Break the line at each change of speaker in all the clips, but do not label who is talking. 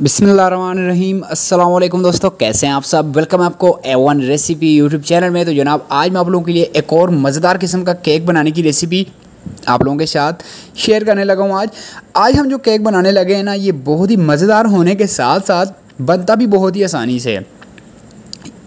बिस्मिल्लाहिर्रहमानिर्रहीम। अस्सलाम वालेकुम दोस्तों, कैसे हैं आप सब। वेलकम है आपको A1 रेसिपी यूट्यूब चैनल में। तो जनाब आज मैं आप लोगों के लिए एक और मज़ेदार किस्म का केक बनाने की रेसिपी आप लोगों के साथ शेयर करने लगा हूँ। आज हम जो केक बनाने लगे हैं ना, ये बहुत ही मज़ेदार होने के साथ साथ बनता भी बहुत ही आसानी से है।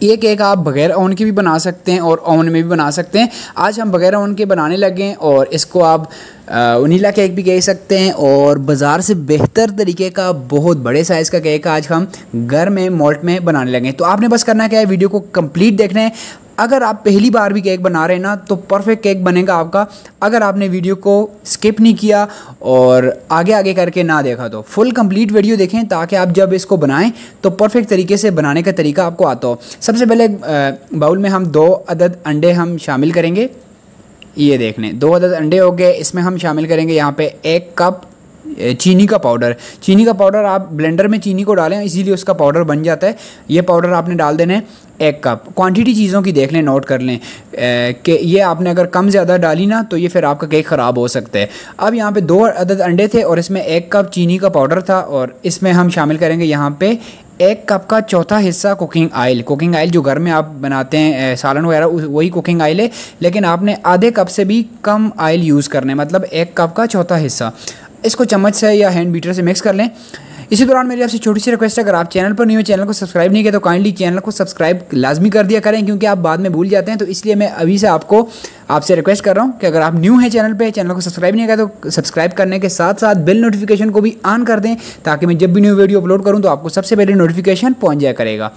ये केक आप बग़ैर ओवन के भी बना सकते हैं और ओवन में भी बना सकते हैं। आज हम बग़ैर ओवन के बनाने लगे हैं और इसको आप वनीला केक भी कह सकते हैं और बाज़ार से बेहतर तरीके का बहुत बड़े साइज़ का केक आज हम घर में मोल्ड में बनाने लगे हैं। तो आपने बस करना क्या है, वीडियो को कंप्लीट देखना है। अगर आप पहली बार भी केक बना रहे हैं ना, तो परफेक्ट केक बनेगा आपका। अगर आपने वीडियो को स्किप नहीं किया और आगे आगे करके ना देखा तो फुल कंप्लीट वीडियो देखें, ताकि आप जब इसको बनाएं तो परफेक्ट तरीके से बनाने का तरीका आपको आता हो। सबसे पहले बाउल में हम 2 अदद अंडे हम शामिल करेंगे। ये देख लें, 2 अदद अंडे हो गए। इसमें हम शामिल करेंगे यहाँ पे 1 कप चीनी का पाउडर। चीनी का पाउडर आप ब्लेंडर में चीनी को डालें, इसीलिए उसका पाउडर बन जाता है। ये पाउडर आपने डाल देना है 1 कप। क्वांटिटी चीज़ों की देख लें, नोट कर लें कि ये आपने अगर कम ज़्यादा डाली ना, तो ये फिर आपका केक ख़राब हो सकता है। अब यहाँ पे 2 अदद अंडे थे और इसमें 1 कप चीनी का पाउडर था और इसमें हम शामिल करेंगे यहाँ पे 1 कप का चौथा हिस्सा कुकिंग ऑयल। कुकिंग ऑयल जो घर में आप बनाते हैं सालन वगैरह, वही कुकिंग ऑयल है, लेकिन आपने आधे कप से भी कम ऑयल यूज़ करना है, मतलब 1 कप का चौथा हिस्सा। इसको चम्मच से या हैंड बीटर से मिक्स कर लें। इसी दौरान मेरी आपसे छोटी सी रिक्वेस्ट है, अगर आप चैनल पर नहीं हो, चैनल को सब्सक्राइब नहीं किया तो काइंडली चैनल को सब्सक्राइब लाजमी कर दिया करें, क्योंकि आप बाद में भूल जाते हैं। तो इसलिए मैं अभी से आपसे रिक्वेस्ट कर रहा हूं कि अगर आप न्यू हैं चैनल पे, चैनल को सब्सक्राइब नहीं किया तो सब्सक्राइब करने के साथ साथ बेल नोटिफिकेशन को भी ऑन कर दें, ताकि मैं जब भी न्यू वीडियो अपलोड करूँ तो आपको सबसे पहले नोटिफिकेशन पहुँच जाया करेगा।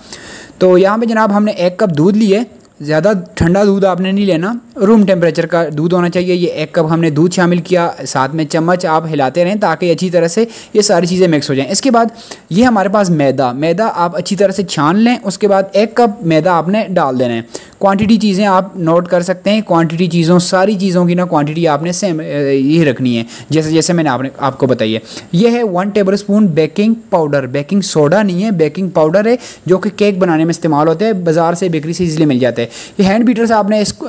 तो यहाँ पर जनाब हमने 1 कप दूध लिए। ज़्यादा ठंडा दूध आपने नहीं लेना, रूम टेम्परेचर का दूध होना चाहिए। ये 1 कप हमने दूध शामिल किया, साथ में चम्मच आप हिलाते रहें ताकि अच्छी तरह से ये सारी चीज़ें मिक्स हो जाएं। इसके बाद ये हमारे पास मैदा आप अच्छी तरह से छान लें। उसके बाद 1 कप मैदा आपने डाल देना है। क्वांटिटी चीज़ें आप नोट कर सकते हैं। क्वांटिटी चीज़ों सारी चीज़ों की ना क्वांटिटी आपने सेम यही रखनी है, जैसे जैसे मैंने आपको बताई है। ये है 1 table spoon baking powder. Baking soda नहीं है, बेकिंग पाउडर है, जो कि केक बनाने में इस्तेमाल होता है। बाज़ार से बेकरी से इजीली मिल जाता है। ये हैंड बीटर से आपने इसको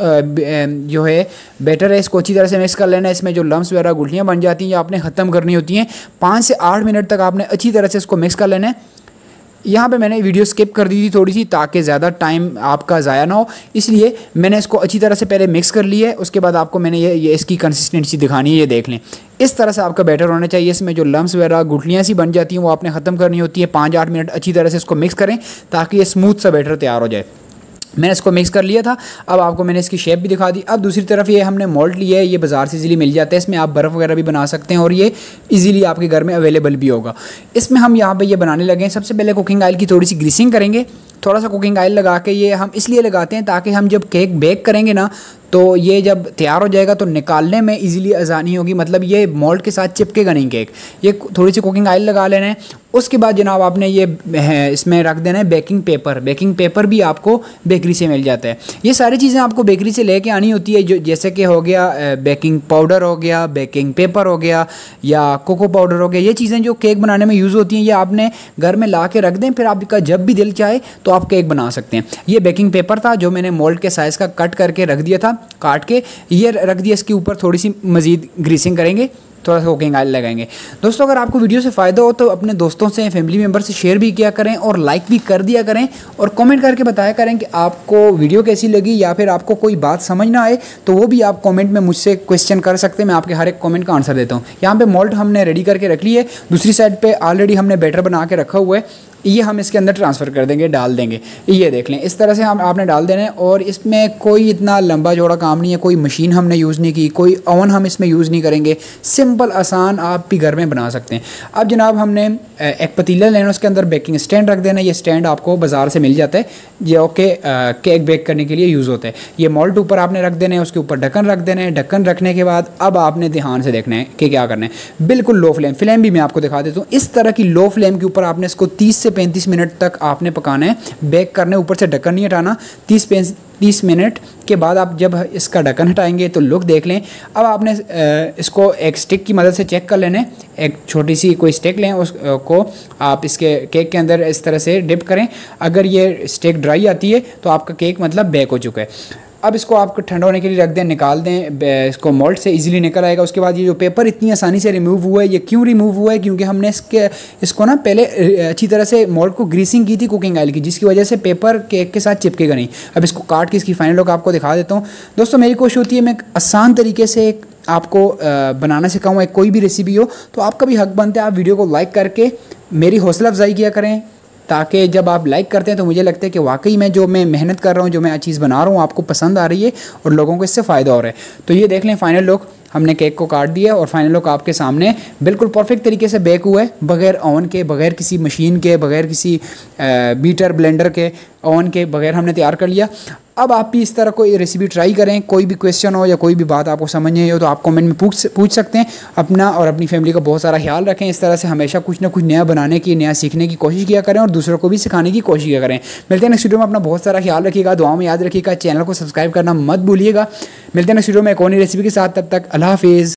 जो है बैटर है, इसको अच्छी तरह से मिक्स कर लेना है। इसमें जो लम्स वगैरह गुठलियाँ बन जाती हैं, ये आपने ख़त्म करनी होती हैं। 5 से 8 मिनट तक आपने अच्छी तरह से इसको मिक्स कर लेना है। यहाँ पे मैंने वीडियो स्किप कर दी थी थोड़ी सी, ताकि ज़्यादा टाइम आपका ज़ाया ना हो, इसलिए मैंने इसको अच्छी तरह से पहले मिक्स कर लिया है। उसके बाद आपको मैंने ये इसकी कंसिस्टेंसी दिखानी है। ये देख लें, इस तरह से आपका बैटर होना चाहिए। इसमें जो लम्स वगैरह गुठलियाँ सी बन जाती हैं, वो आपने ख़त्म करनी होती है। 5-8 मिनट अच्छी तरह से इसको मिक्स करें, ताकि ये स्मूथ सा बैटर तैयार हो जाए। मैंने इसको मिक्स कर लिया था। अब आपको मैंने इसकी शेप भी दिखा दी। अब दूसरी तरफ ये हमने मोल्ड लिया है, ये बाज़ार से इजीली मिल जाता है। इसमें आप बर्फ़ वगैरह भी बना सकते हैं और ये इजीली आपके घर में अवेलेबल भी होगा। इसमें हम यहाँ पे ये बनाने लगे हैं। सबसे पहले कुकिंग ऑयल की थोड़ी सी ग्रीसिंग करेंगे। थोड़ा सा कुकिंग ऑयल लगा के, ये हम इसलिए लगाते हैं ताकि हम जब केक बेक करेंगे ना, तो ये जब तैयार हो जाएगा तो निकालने में इजीली आसानी होगी, मतलब ये मोल्ड के साथ चिपकेगा नहीं केक। ये थोड़ी सी कुकिंग ऑयल लगा लेना है। उसके बाद जनाब आपने ये इसमें रख देना है बेकिंग पेपर। बेकिंग पेपर भी आपको बेकरी से मिल जाता है। ये सारी चीज़ें आपको बेकरी से लेके आनी होती है, जो जैसे कि हो गया बेकिंग पाउडर हो गया, बेकिंग पेपर हो गया, या कोको पाउडर हो गया। ये चीज़ें जो केक बनाने में यूज़ होती हैं, ये आपने घर में ला के रख दें, फिर आपका जब भी दिल चाहे तो आप केक बना सकते हैं। ये बेकिंग पेपर था जो मैंने मोल्ड के साइज़ का कट करके रख दिया था, काट के ये रख दिया। इसके ऊपर थोड़ी सी मज़ीद ग्रीसिंग करेंगे, थोड़ा सा कुकिंग ऑयल लगाएंगे। दोस्तों, अगर आपको वीडियो से फ़ायदा हो तो अपने दोस्तों से, फैमिली मेम्बर से शेयर भी किया करें और लाइक भी कर दिया करें, और कमेंट करके बताया करें कि आपको वीडियो कैसी लगी, या फिर आपको कोई बात समझ ना आए तो वो भी आप कमेंट में मुझसे क्वेश्चन कर सकते हैं। मैं आपके हर एक कमेंट का आंसर देता हूँ। यहाँ पे मोल्ड हमने रेडी करके रख ली है। दूसरी साइड पे ऑलरेडी हमने बैटर बना के रखा हुआ है। ये हम इसके अंदर ट्रांसफ़र कर देंगे, डाल देंगे। ये देख लें, इस तरह से आपने डाल देना है। और इसमें कोई इतना लंबा चौड़ा काम नहीं है, कोई मशीन हमने यूज़ नहीं की, कोई ओवन हम इसमें यूज़ नहीं करेंगे। सिंपल आसान आप भी घर में बना सकते हैं। अब जनाब हमने एक पतीला लेना, उसके अंदर बेकिंग स्टैंड रख देना। ये स्टैंड आपको बाज़ार से मिल जाता है, जो कि केक बेक करने के लिए यूज़ होता है। ये मोल्ड ऊपर आपने रख देना है, उसके ऊपर ढक्कन रख देना है। ढक्कन रखने के बाद अब आपने ध्यान से देखना है कि क्या करना है। बिल्कुल लो फ्लेम भी मैं आपको दिखा देता हूँ। इस तरह की लो फ्लेम के ऊपर आपने इसको 30 से 35 मिनट तक आपने पकाना है, बेक करने। ऊपर से ढक्कन नहीं हटाना। 30 मिनट के बाद आप जब इसका ढक्कन हटाएंगे तो लुक देख लें। अब आपने इसको एक स्टिक की मदद से चेक कर लेना है। एक छोटी सी कोई स्टिक लें, उसको आप इसके केक के अंदर इस तरह से डिप करें। अगर ये स्टिक ड्राई आती है तो आपका केक मतलब बेक हो चुका है। अब इसको आप ठंडा होने के लिए रख दें, निकाल दें, इसको मोल्ड से इजीली निकल आएगा। उसके बाद ये जो पेपर इतनी आसानी से रिमूव हुआ है, ये क्यों रिमूव हुआ है? क्योंकि हमने इसको ना पहले अच्छी तरह से मोल्ड को ग्रीसिंग की थी कुकिंग ऑयल की, जिसकी वजह से पेपर केक के साथ चिपकेगा नहीं। अब इसको काट के इसकी फाइनल लुक आपको दिखा देता हूँ। दोस्तों मेरी कोशिश होती है मैं आसान तरीके से आपको बनाना सिखाऊँ कोई भी रेसिपी हो, तो आपका भी हक बनता है आप वीडियो को लाइक करके मेरी हौसला अफजाई किया करें, ताकि जब आप लाइक करते हैं तो मुझे लगता है कि वाकई में जो मैं मेहनत कर रहा हूँ, जो मैं चीज़ बना रहा हूँ आपको पसंद आ रही है और लोगों को इससे फ़ायदा हो रहा है। तो ये देख लें फाइनल लुक, हमने केक को काट दिया और फाइनल लुक आपके सामने बिल्कुल परफेक्ट तरीके से बेक हुआ है, बगैर ओवन के, बगैर किसी मशीन के, बगैर किसी बीटर ब्लेंडर के, ओवन के बगैर हमने तैयार कर लिया। अब आप भी इस तरह कोई रेसिपी ट्राई करें। कोई भी क्वेश्चन हो या कोई भी बात आपको समझ नहीं हो तो आप कमेंट में पूछ सकते हैं। अपना और अपनी फैमिली का बहुत सारा ख्याल रखें। इस तरह से हमेशा कुछ ना कुछ नया बनाने की, नया सीखने की कोशिश किया करें और दूसरों को भी सिखाने की कोशिश किया करें। मिलते हैं नेक्स्ट वीडियो में, अपना बहुत सारा ख्याल रखिएगा, दुआओं में याद रखिएगा, चैनल को सब्सक्राइब करना मत भूलिएगा। मिलते हैं नेक्स्ट वीडियो में एक और नई रेसिपी के साथ, तब तक अल्लाह हाफिज़।